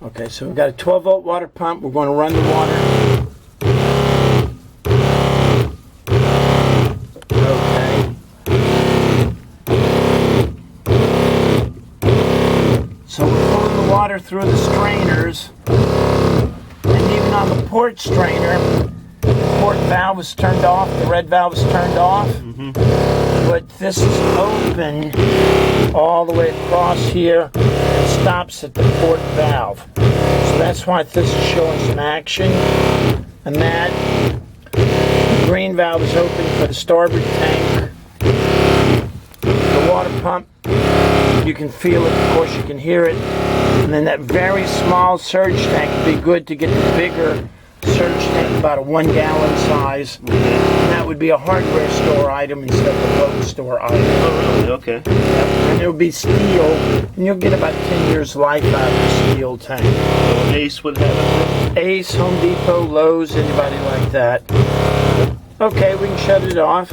Okay, so we've got a 12-volt water pump. We're going to run the water. Okay. So we're pulling the water through the strainers. And even on the port strainer, the port valve is turned off, the red valve is turned off. But this is open all the way across here and stops at the port valve. So that's why this is showing some action. And that the green valve is open for the starboard tank. The water pump, you can feel it, of course you can hear it. And then that very small surge tank would be good to get the bigger surge tank, about a 1 gallon size. And that would be a hardware store item instead of a boat store item. Oh, really? Okay. Yep. And it would be steel, and you'll get about 10 years life out of a steel tank. So Ace would have it? Ace, Home Depot, Lowe's, anybody like that. Okay, we can shut it off.